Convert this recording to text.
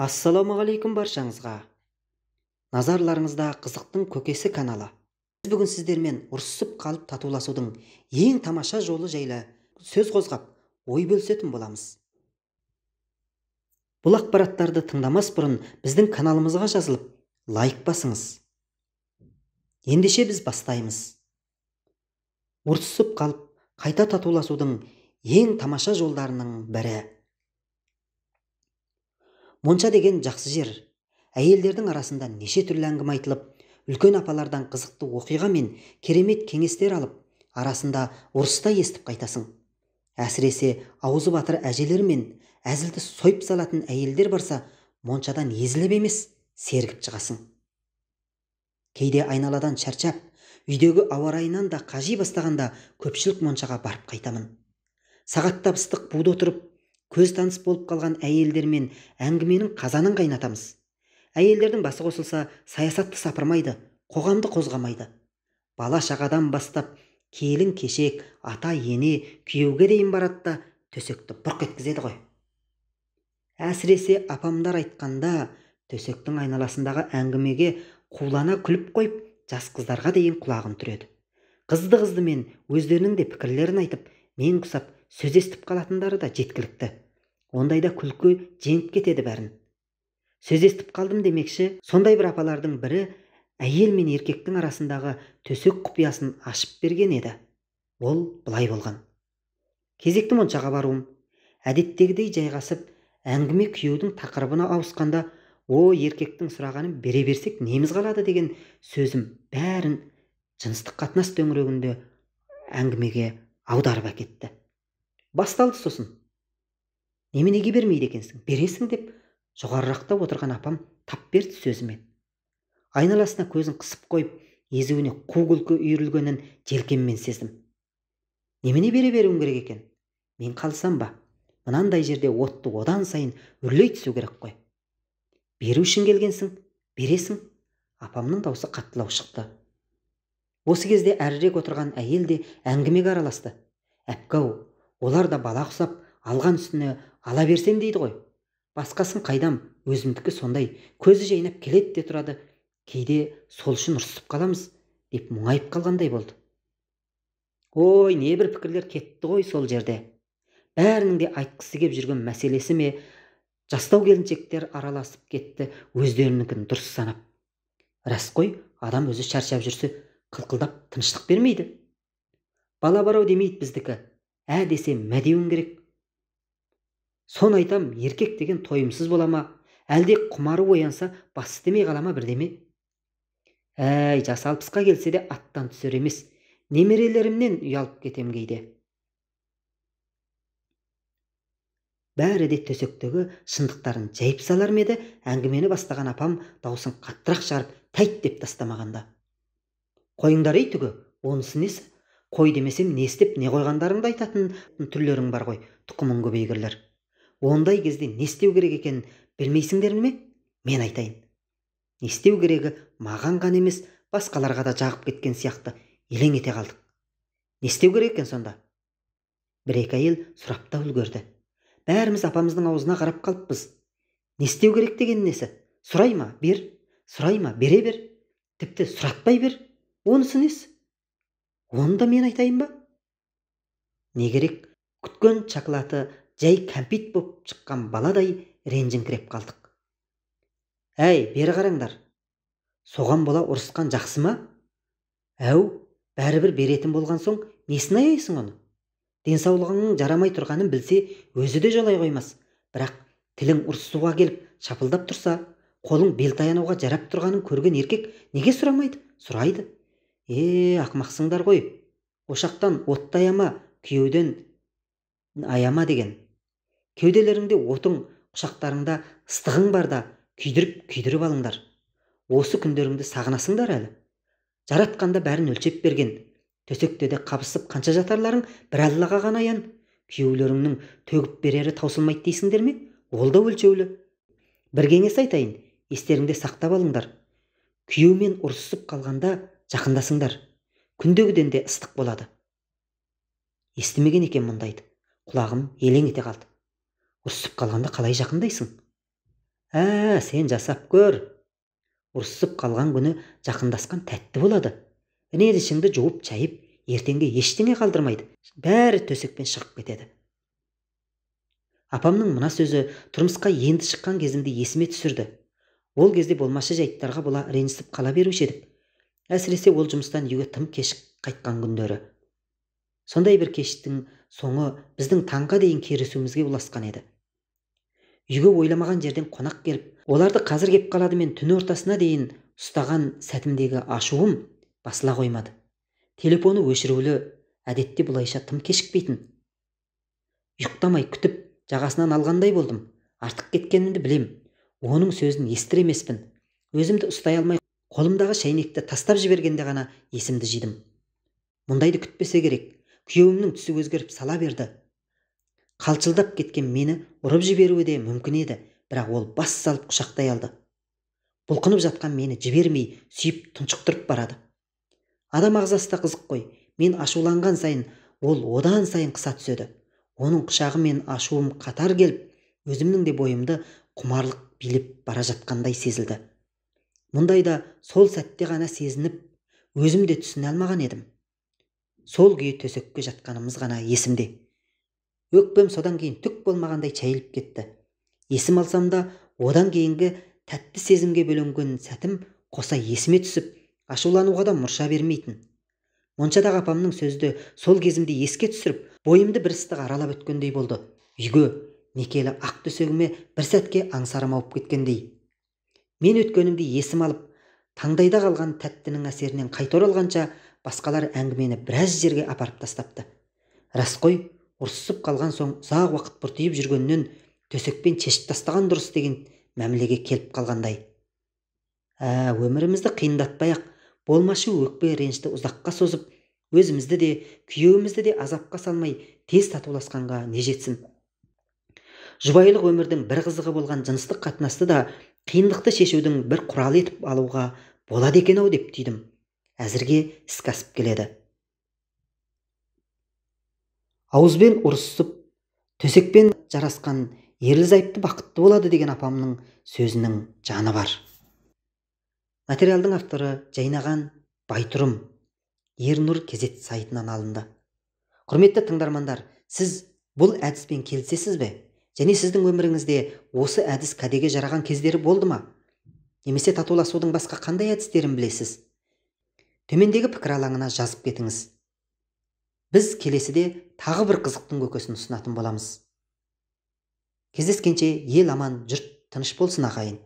Ассалаумағалейкум баршаңызға. Назарларыңызда Қызықтың көкесі каналы. Біз бүгін сіздермен ұрсысып қалып татуласудың ең тамаша жолы жайлы сөз қозғап, ой бөлісетін боламыз. Бұл ақпараттарды тыңдамас бұрын біздің каналымызға жазылып, лайк басыңыз. Ендеше біз бастаймыз. Ұрсысып қалып, қайта татуласудың ең тамаша жолдарының бірі. Монша деген жақсы жер. Әйелдердің арасында неше түрлі әңгіме айтылып, үлкен апалардан қызықты оқиға мен керемет кеңестер алып, арасында ұрыста естіп қайтасың. Әсіресе аузы батыр әжелер мен әзілді сойып салатын әйелдер барса, моншадан езіліп емес, сергіп шығасың. Кейде айналадан шаршап, үйдегі ауа райынан да қажи бастағанда көпшілік моншаға барып қайтамын. Сағаттап ыстық буда отырып, көз таныс болып қалған әйелдермен әңгіменің қазанын қайнатамыз. Әйелдердің басы қосылса, саясатты сапырмайды, қоғамды қозғамайды. Бала шағадан бастап, келін кешек, ата ене, күйеуге дейін барады да төсекті бұрқ еткізеді ғой. Әсіресе апамдар айтқанда, төсектің айналасындағы әңгімеге қулана күліп қойып, жас қыздарға дейін құлағын түреді. Қызды мен өздерінің де пікірлерін айтып, мен құсап, сөз естіп қалатындары да жеткілікті. Ондайда күлкі жеңіп кетеді бәрін. Сөз естіп қалдым демекші, сондай бір апалардың бірі әйел мен еркектің арасындағы төсек құпиясын ашып берген еді. Ол былай болған. Кезекті моншаға баруым. Әдеттегідей жайғасып, әңгіме күйеудің тақырыбына ауысқанда, еркектің сұрағанын бере берсек неміз қалады деген сөзім бәрін жыныстық қатынас төңірегінде әңгімеге аударып әкетті. Басталды сосын. Неменеге бермейді екенсің, бересің деп, жоғарырақта отырған апам тап берді сөзімен. Айналасына көзін қысып қойып, езуіне қу күлкі үйірілгенін желкеммен сездім. Немене бере беруім керек екен? Мен қалсам ба? Мынандай жерде отты одан сайын үрлей түсу керек қой. Беру үшін келгенсің, бересің. Апамның даусы қаттылау шықты. Осы кезде әрірек отырған әйел де әңгімеге араласты. Әпкау, олар да бала құсап, алған үстіне ала берсем дейді ғой. Басқасын қайдам, өзімдікі сондай, көзі жайнап келеді де тұрады. Кейде сол үшін ұрсып қаламыз, деп мұңайып қалғандай болды. Ой, не бір пікірлер кетті ғой сол жерде. Бәрінің де айтқысы кеп жүрген мәселесі ме, жастау келіншектер араласып кетті, өздерінікін дұрыс санап. Рас қой, адам өзі шаршап жүрсе, қылқылдап тыныштық бермейді. Бала барау демейді біздікі, десе мәдеуін керек. Сон айтам, еркек деген тойымсыз бола ма, әлде құмары оянса бас істемей қала ма бірдеме? Жас 60-қа келсе де аттан түсер емес, немерелерімнен ұялып кетем кейде. Бәрі де төсектегі шындықтарын жайып салар ма еді, әңгімені бастаған апам даусын қаттырақ шығарып, тәйт деп тастамағанда. Қойыңдар түгі, онысы несі? Қой демесем не істеп, не қойғандарыңды айтатын түрлерің бар ғой, тұқымың көбейгірлер. Ондай кезде не істеу керек екен білмейсіңдер ме? Мен айтайын. Не істеу керегі маған ғана емес, басқаларға да жағып кеткен сияқты елең ете қалдық. Не істеу керек екен сонда? Бір-екі әйел сұрап та үлгерді. Бәріміз апамыздың аузына қарап қалыппыз. Не істеу керек деген несі? Сұрай ма, бер, сұрай ма, бере бер, тіпті сұратпай бер. Онысы несі? Оны да мен айтайын ба? Не керек? Күткен шоколаты жай кәмпит боп шыққан баладай ренжіңкіреп қалдық. Бері қараңдар. Соған бола ұрысқан жақсы ма? Бәрібір беретін болған соң, несін аяйсың оны? Денсаулығыңның жарамай тұрғанын білсе, өзі де жолай қоймас. Бірақ тілің ұрсуға келіп, шапылдап тұрса, қолың бел таянуға жарап тұрғанын көрген еркек неге сұрамайды? Сұрайды. Ақмақсыңдар ғой. Ошақтан отты аяма, күйеуден аяма деген. Кеуделеріңде отың, құшақтарыңда ыстығың барда, күйдіріп алыңдар. Осы күндеріңді сағынасыңдар әлі. Жаратқанда бәрін өлчеп берген. Төсекте де қабысып қанша жатарларың бір Аллаға ғана аян. Күйеулеріңнің төгіп берері таусылмайды дейсіңдер ме? Ол да өлчеулі. Бір кеңес айтайын, естеріңде сақтап алыңдар. Күйеумен ұрысып қалғанда жақындасыңдар. Күндегіден де ыстық болады. Естімеген екен мұндайды. Құлағым елең ете қалды. Ұрысып қалғанда қалай жақындайсың? Сен жасап көр. Ұрысып қалған күні жақындасқан тәтті болады. Іне ішіңді жуып чайып, ертеңге ештеңе қалдырмайды. Бәрі төсекпен шығып кетеді. Апамның мына сөзі тұрмысқа енді шыққан кезімді есіме түсірді. Ол кезде болмашы жайттарға бола ренжісіп қала беруші едік. Әсіресе ол жұмыстан үйге тым кешік қайтқан күндері. Сондай бір кештің соңы біздің таңға дейін керісуімізге ұласқан еді. Үйге ойламаған жерден қонақ келіп, оларды қазір кеп қалады мен түн ортасына дейін ұстаған сәтімдегі ашуым басыла қоймады. Телефоны өшірулі, әдетте бұлайша тым кешікпейтін. Ұйықтамай күтіп, жағасынан алғандай болдым. Артық кеткенімді білем. Оның сөзін естір емеспін. Өзімді ұстай алмай, қолымдағы шәйнекті тастап жібергенде ғана есімді жидым. Мұндайды күтпесе керек. Күйеуімнің түсі өзгеріп сала берді. Қалчылдап кеткен мені ұрып жіберуі де мүмкін еді, бірақ ол бас салып құшақтай алды. Бұлқынып жатқан мені жібермей, сүйіп тұншықтырып барады. Адам ағзасы да қызық қой. Мен ашуланған сайын, ол одан сайын қыса түседі. Оның құшағы мен ашуым қатар келіп, өзімнің де бойымды құмарлық билеп бара жатқандай сезілді. Мұндайда сол сәтте ғана сезініп, өзім де түсіне алмаған едім. Сол күйі төсекке жатқанымыз ғана есімде. Өкпем содан кейін түк болмағандай чайылып кетті. Есім алсам да, одан кейінгі тәтті сезімге бөленген сәтім қоса есіме түсіп, ашулануға да мұрша бермейтін. Моншадағы апамның сөзді сол кезімде еске түсіріп, бойымды бір ыстық аралап өткендей болды. Үйге, некелі ақ төсегіме бір сәтке аңсарым ауып кеткендей. Мен өткенімді есім алып, таңдайда қалған тәттінің әсерінен қайта оралғанша, басқалар әңгімені біраз жерге апарып тастапты. Рас қой, ұрсып қалған соң ұзақ уақыт бұртиып жүргеннен төсекпен шешіп тастаған дұрыс деген мәмілеге келіп қалғандай. Өмірімізді қиындатпай-ақ, болмашы өкпе ренішті ұзаққа созып, өзімізді де, күйеуімізді де азапқа салмай тез татуласқанға не жетсін. Жұбайлық өмірдің бір қызығы болған жыныстық қатынасты да қиындықты шешудің бір құралы етіп алуға болады екен-ау деп түйдім. Әзірге іске асып келеді. Ауызбен ұрысып, төсекпен жарасқан ерлі-зайыпты бақытты болады деген апамның сөзінің жаны бар. Материалдың авторы Жайнаған Байтұрым, Ернұр Кезет сайтынан алынды. Құрметті тыңдармандар, сіз бұл әдіспен келісесіз бе? Және сіздің өміріңізде осы әдіс кәдеге жараған кездері болды ма? Немесе татуласудың басқа қандай әдістерін білесіз? Төмендегі пікір алаңына жазып кетіңіз. Біз келесіде тағы бір қызықтың көкесін ұсынатын боламыз. Кездескенше ел аман, жұрт тыныш болсын ағайын.